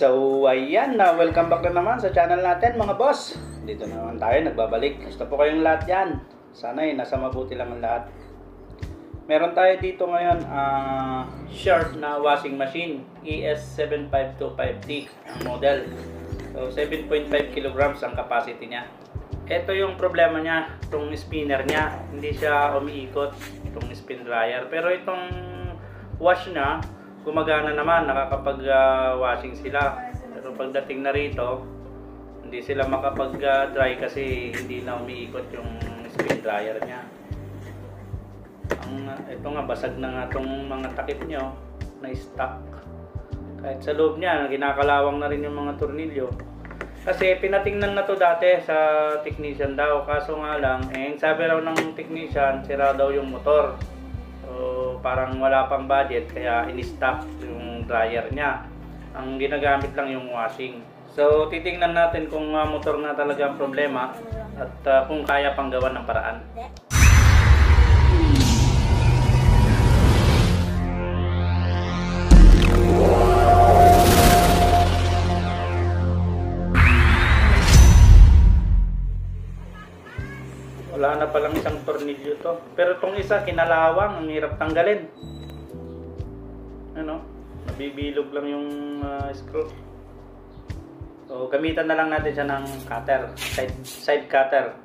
So ayan na, welcome back na naman sa channel natin mga boss. Dito na naman tayo, nagbabalik. Gusto po kayong lahat yan. Sana nasa mabuti lang ang lahat. Meron tayo dito ngayon Sharp na washing machine ES7525T ang model. So 7.5 kilograms ang capacity niya. Ito yung problema niya, itong spinner niya, hindi siya umiikot, itong spin dryer. Pero itong wash niya gumagana naman, nakakapag-washing sila. Pero pagdating na rito, hindi sila makapag-dry kasi hindi na umiikot yung spin dryer niya. Ito nga, basag na nga itong mga takip nyo na stuck. Kahit sa loob niya, ginakalawang na rin yung mga tornilyo. Kasi pinatingnan na to dati sa technician daw. Kaso nga lang, sabi raw ng technician, sira daw yung motor. So, parang wala pang budget kaya in-stock yung dryer niya. Ang ginagamit lang yung washing. So, titingnan natin kung motor na talaga ang problema at kung kaya pang gawan ng paraan. Wala na palang isang tornilyo to. Pero itong isa, kinalawang, ang hirap tanggalin. Ano? Nabibilog lang yung screw. So, gamitan na lang natin siya ng cutter. Side cutter.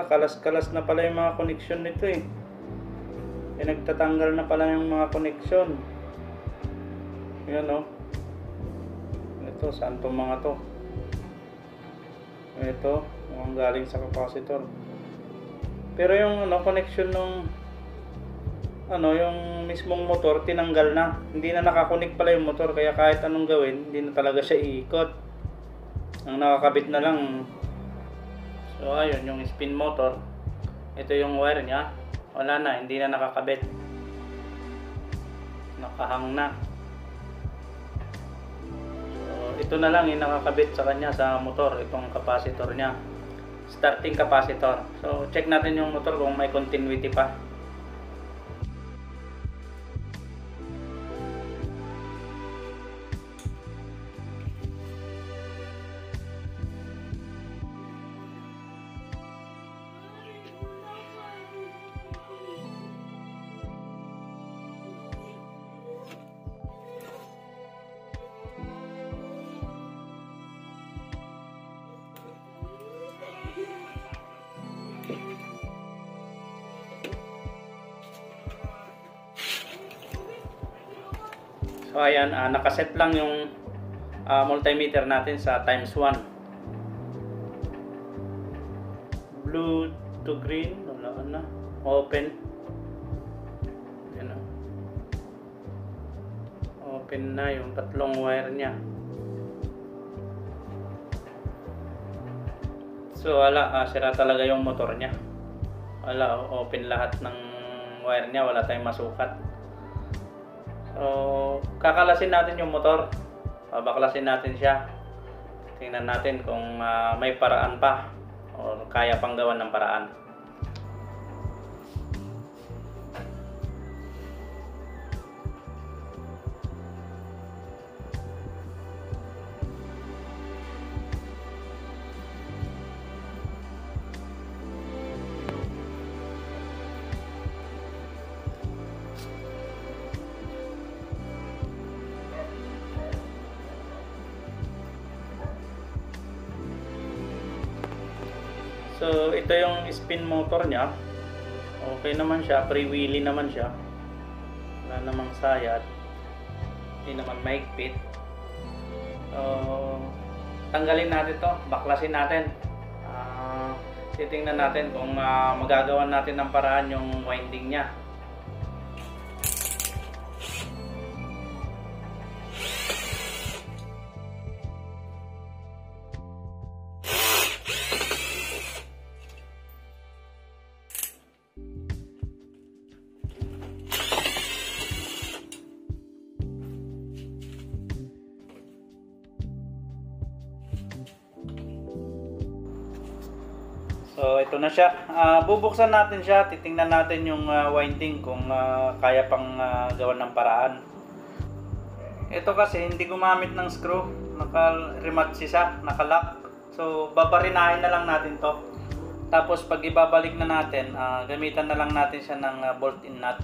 Kalas-kalas na pala yung mga connection nito eh. Nagtatanggal na pala yung mga connection. Yan o. Ito, saan tong mga to? Ito, mukhang galing sa capacitor. Pero yung connection nung yung mismong motor tinanggal na. Hindi na nakakonek pala yung motor, kaya kahit anong gawin, hindi na talaga siya iikot. Ang nakakabit na lang. So ayun yung spin motor. Ito yung wire niya. Wala na, hindi na nakakabit. Nakahang na. So ito na lang yung nakakabit sa kanya sa motor, itong capacitor niya. Starting capacitor. So check natin yung motor kung may continuity pa. So ayan, nakaset lang yung multimeter natin sa ×1. Blue to green, wala na. Open. Yan na. Open na yung tatlong wire niya. So wala, sira talaga yung motor niya. Wala, open lahat ng wire niya, wala tayong masukat. So, kakalasin natin yung motor. Baklasin natin siya. Tingnan natin kung may paraan pa o kaya pang gawan ng paraan. So ito yung spin motor niya. Okay naman siya, free-wheeling naman siya. Wala namang sayad. Hindi naman mahigpit. So tanggalin natin to, baklasin natin. Titingnan natin kung magagawan natin ng paraan yung winding niya. So ito na siya. Bubuksan natin siya, titingnan natin yung winding kung kaya pang gawan ng paraan. Ito kasi hindi gumamit ng screw, naka-rematch siya, naka-lock. So babarinahin na lang natin to. Tapos pag ibabalik na natin, gamitan na lang natin siya ng bolt-in nut.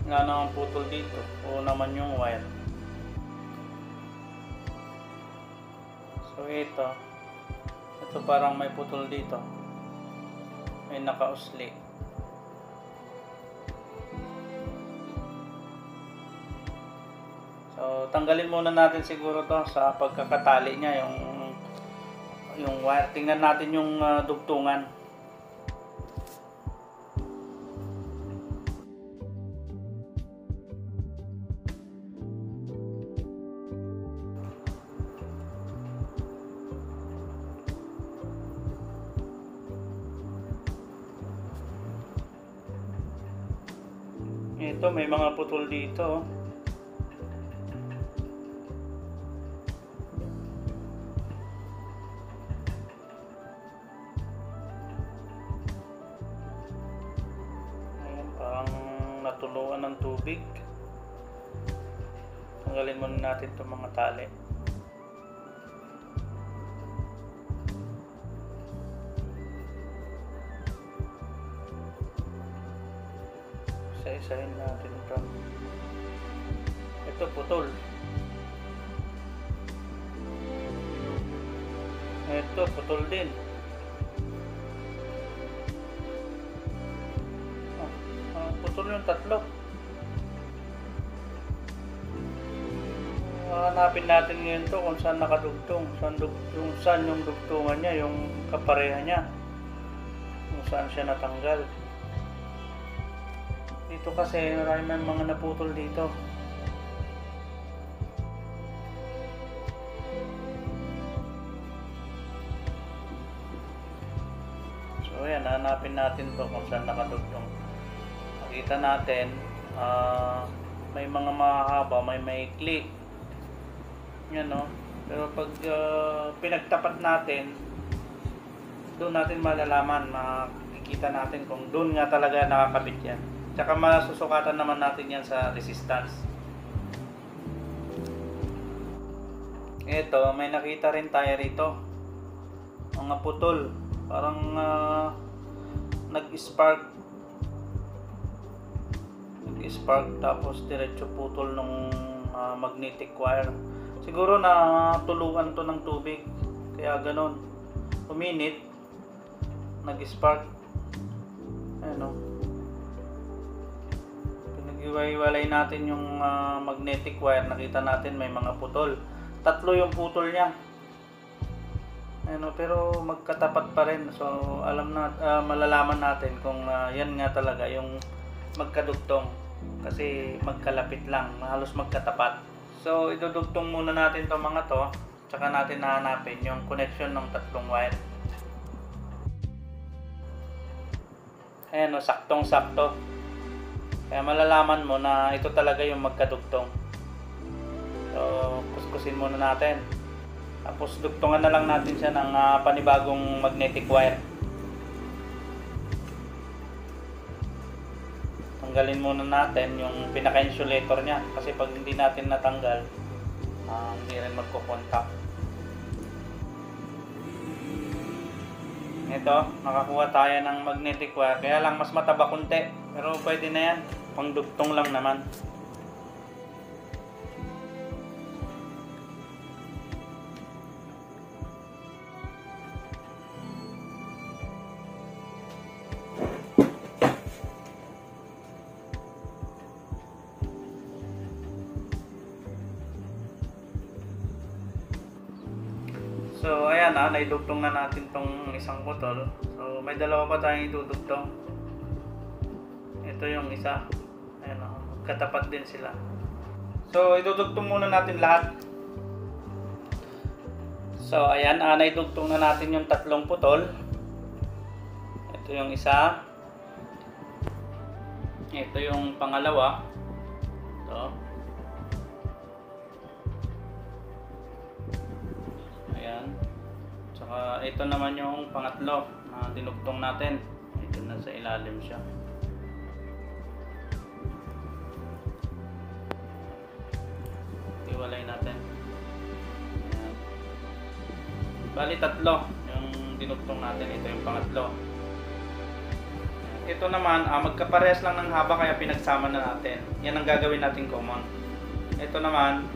Nga naman putol dito o naman yung wire. So ito parang may putol dito, may nakausli. So tanggalin muna natin siguro to sa pagkakatali niya yung wire. Tingnan natin yung dugtungan. Ito may mga putol dito. Ayan, parang natuluan ng tubig. Tanggalin muna natin itong mga tali. Isa-isahin natin ito. Ito putol. Ito putol din. Putol yung tatlo. Hanapin natin ngayon to kung saan nakadugtong. Saan yung dugtungan niya, yung kapareha niya. Kung saan siya natanggal. Dito kasi maraming mga naputol dito. So ayan, hanapin natin to kung saan nakadugtong. Makita natin may mga mahaba, may maikli. Yan no. Pero pag pinagtapat natin, doon natin malalaman, makikita natin kung doon nga talaga nakakabit yan. Tsaka masusukatan naman natin yan sa resistance. Ito, may nakita rin tayo rito. Mga putol. Parang nag-spark. Tapos diretso putol ng magnetic wire. Siguro na tuluan to ng tubig. Kaya ganon. Uminit. Nag-spark. Ayan o. Iwalay natin yung magnetic wire, nakita natin may mga putol. Tatlo yung putol niya. Ano, pero magkatapat pa rin. So malalaman natin kung yan nga talaga yung magkadugtong. Kasi magkalapit lang, halos magkatapat. So idudugtong muna natin itong mga to, tsaka natin hahanapin yung connection ng tatlong wire. Ayan o, saktong-sakto. Kaya malalaman mo na ito talaga yung magkadugtong. So, kuskusin muna natin. Tapos dugtungan na lang natin siya ng panibagong magnetic wire. Tanggalin muna natin yung pinaka-insulator niya. Kasi pag hindi natin natanggal, hindi rin magkukontak. Ito, nakakuha tayo ng magnetic wire. Kaya lang mas mataba kunti. Pero pwede na yan. Pangdugtong lang naman. So ayan naidugtong na natin tong isang putol. So may dalawa pa tayong idudugtong. Ito yung isa. Ayan katapat din sila. So idudugtong muna natin lahat. So ayan naidugtong na natin yung tatlong putol. Ito yung isa. Ito yung pangalawa. Ito. Ayan. Tsaka ito naman yung pangatlo na dinugtong natin. Ito na sa ilalim siya. Iwalay natin. Ayan. Bali tatlo yung dinugtong natin. Ito yung pangatlo. Ito naman, magkaparehas lang ng haba kaya pinagsama na natin. Yan ang gagawin natin common. Ito naman,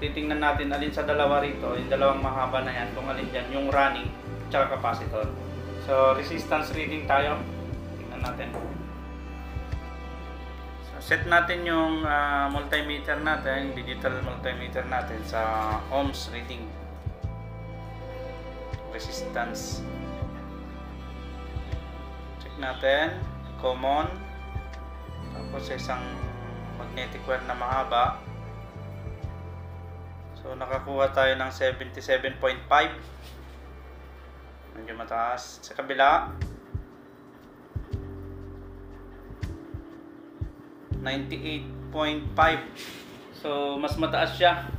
titingnan natin alin sa dalawa rito, yung dalawang mahaba na yan, kung alin dyan, yung running tsaka capacitor. So, resistance reading tayo. Tingnan natin. So, set natin yung multimeter natin, digital multimeter natin sa ohms reading. Resistance. Natin common, tapos isang magnetic wire na mahaba. So nakakuha tayo ng 77.5, medyo mataas. Sa kabila 98.5, so mas mataas siya.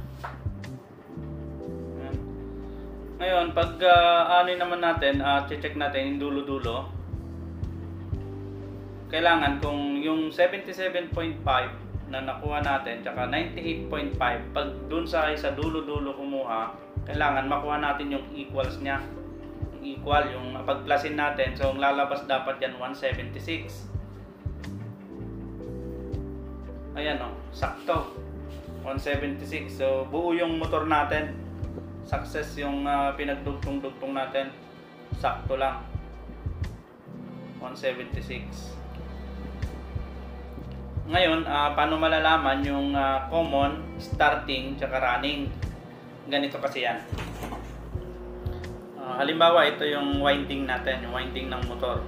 Ngayon pag ano naman natin, check natin yung dulo-dulo. Kailangan kung yung 77.5 na nakuha natin tsaka 98.5, pag dun sa isa dulo-dulo kumuha, kailangan makuha natin yung equals niya. Yung equal, yung pag-plusin natin. So ang lalabas dapat yan 176. Ayan sakto. 176. So buo yung motor natin. Success yung pinagdugtong-dugtong natin. Sakto lang. 176. Ngayon, paano malalaman yung common, starting, tsaka running? Ganito kasi yan. Halimbawa, ito yung winding natin, yung winding ng motor.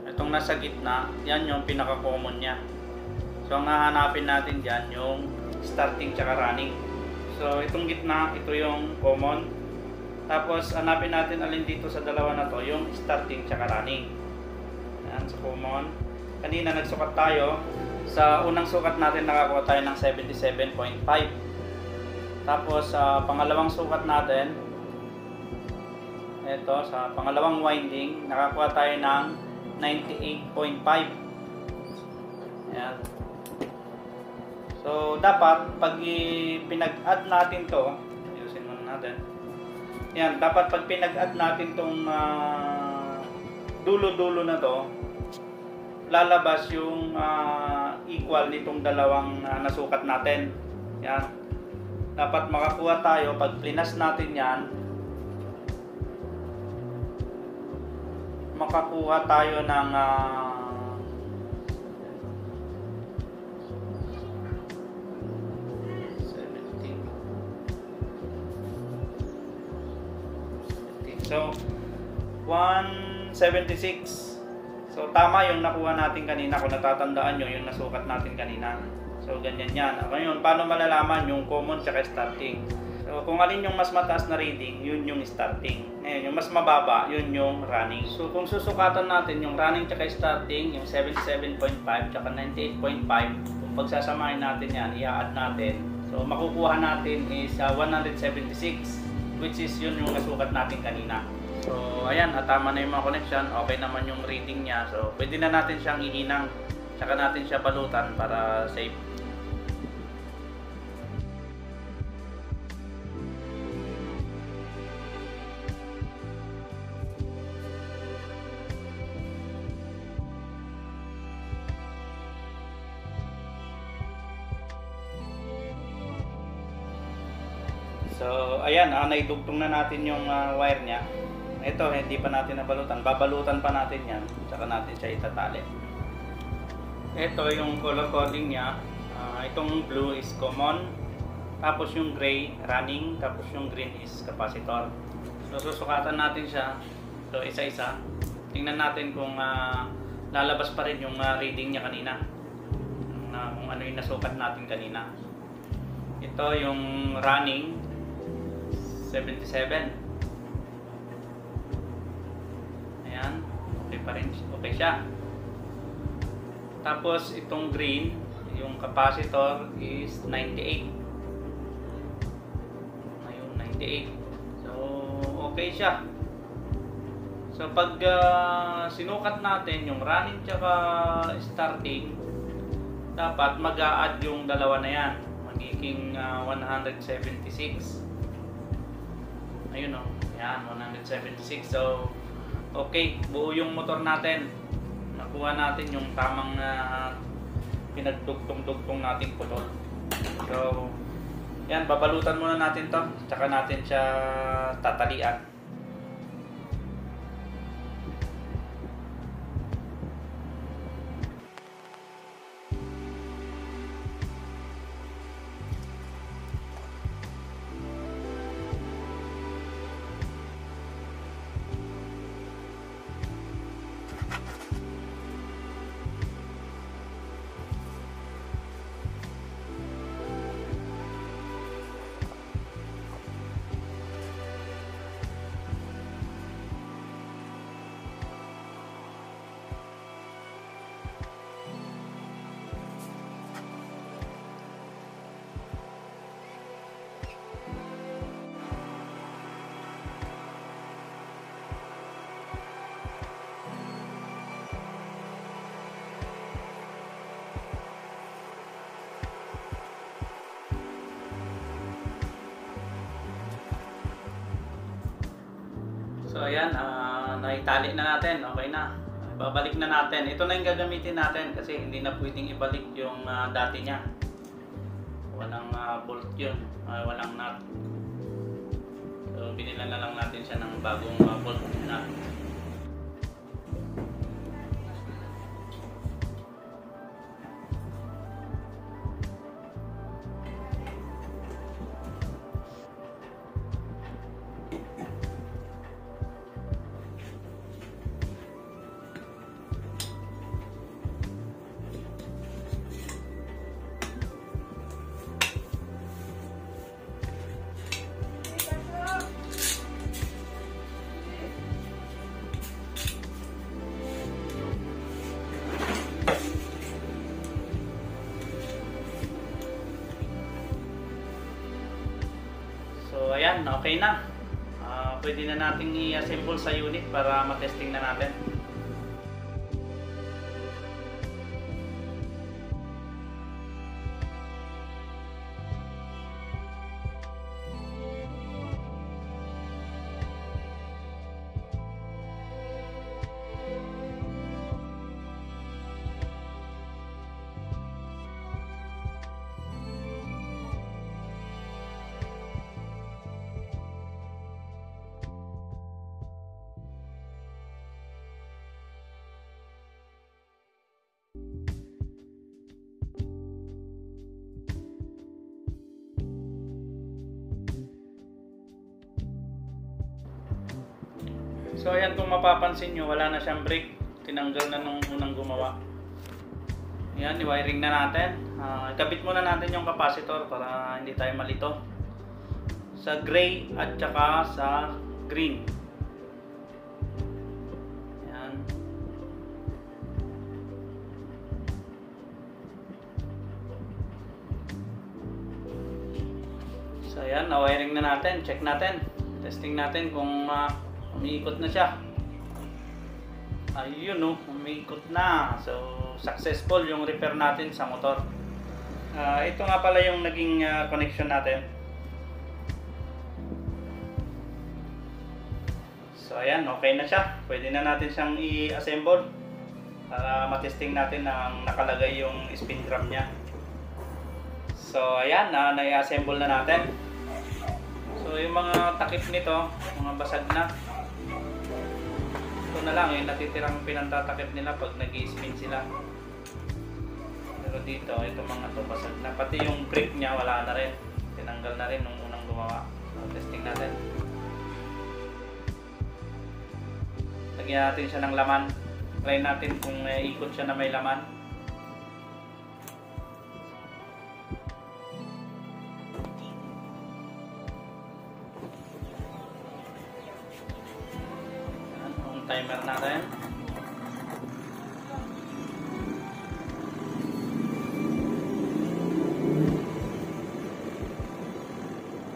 Itong nasa gitna, yan yung pinaka-common niya. So, ang hahanapin natin dyan, yung starting, tsaka running. So, itong gitna, ito yung common. Tapos, hanapin natin alin dito sa dalawa na to, yung starting, tsaka running. Sa common. Kanina nagsukat tayo. Sa unang sukat natin nakakuha tayo ng 77.5. Tapos sa pangalawang sukat natin, ito sa pangalawang winding, nakakuha tayo ng 98.5. Ayan. So dapat pag pinag-add natin to, ayusin muna natin. Yan, dapat pag pinag-add natin tong dulo-dulo na to, lalabas yung equal nitong dalawang nasukat natin. Yan. Dapat makakuha tayo pag plinas natin yan. Makakuha tayo ng 17. So 176. So tama yung nakuha natin kanina, kung natatandaan nyo yung nasukat natin kanina. So ganyan yan. Ngayon, paano malalaman yung common tsaka starting? So kung alin yung mas mataas na reading, yun yung starting. Ngayon, yung mas mababa, yun yung running. So kung susukatan natin yung running tsaka starting, yung 77.5 tsaka 98.5, kung pagsasamahin natin yan, i-add natin. So makukuha natin is 176, which is yun yung nasukat natin kanina. So ayan, tama na yung mga connection, okay naman yung reading niya. So pwede na natin siyang ihinang, tsaka natin siya balutan para safe. So ayan, naidugtong na natin yung wire niya. Ito, hindi pa natin nabalutan. Babalutan pa natin yan. Tsaka natin siya itatali. Ito yung color coding niya. Itong blue is common. Tapos yung gray, running. Tapos yung green is capacitor. So susukatan natin siya. So isa-isa. Tingnan natin kung lalabas pa rin yung reading niya kanina. Kung ano yung nasukat natin kanina. Ito yung running 77. Ayan. Okay pa rin. Okay siya. Tapos itong green, yung capacitor is 98. 98. So, okay siya. So, pag sinukat natin yung running tsaka starting, dapat mag-a-add yung dalawa na yan. Magiging 176. Ayun o. Yan, 176. So, okay. Buo yung motor natin. Nakuha natin yung tamang pinagdugtong-dugtong nating putot. So, yan, babalutan muna natin to, tsaka natin siya tatalian. So ayan, naitali na natin, okay na. Babalik na natin. Ito na yung gagamitin natin kasi hindi na pwedeng ibalik yung dati niya. Walang bolt yun, walang nut. So binilan na lang natin siya ng bagong bolt nut. So ayan, okay na. Pwede na nating i-assemble sa unit para matesting na natin. So ayan, kung mapapansin nyo, wala na siyang brake. Tinanggal na nung unang gumawa. Ayan, i-wiring na natin. Ikabit muna natin yung capacitor para hindi tayo malito. Sa gray at saka sa green. Ayan. So ayan, na-wiring na natin. Check natin. Testing natin kung umiikot na siya. Ayun o, umiikot na. So, successful yung repair natin sa motor. Ito nga pala yung naging connection natin. So, ayan, okay na siya. Pwede na natin siyang i-assemble para matesting natin na nakalagay yung spin drum niya. So, ayan, na-assemble na natin. So, yung mga takip nito, mga basag na. Ito na lang yung natitirang pinantatakip nila pag nag-i-spin sila. Pero dito, ito mga to basag na. Pati yung brake niya wala na rin. tinanggal na rin nung unang gumawa. So, testing natin. Lagyan natin siya ng laman. Try natin kung ikot siya na may laman. Yan, ang timer natin.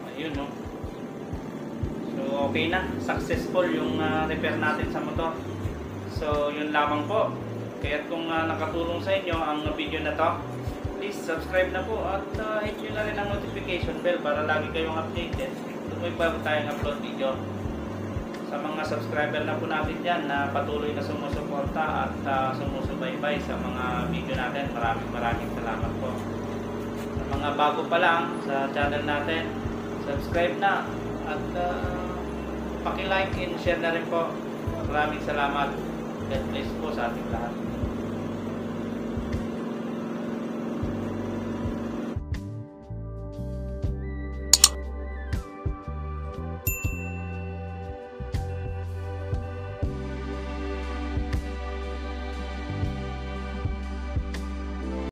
Ayun, no? So, okay na. Successful yung repair natin sa motor. So, yun lamang po. Kaya kung nakatulong sa inyo ang video na to, please subscribe na po at hit nyo na rin ang notification bell para lagi kayong updated kung may bago tayong upload video. Sa mga subscriber na po natin dyan na patuloy na sumusuporta at sumusubaybay sa mga video natin, maraming salamat po. Sa mga bago pa lang sa channel natin, subscribe na at paki-like and share na rin po. Maraming salamat. God bless po sa ating lahat.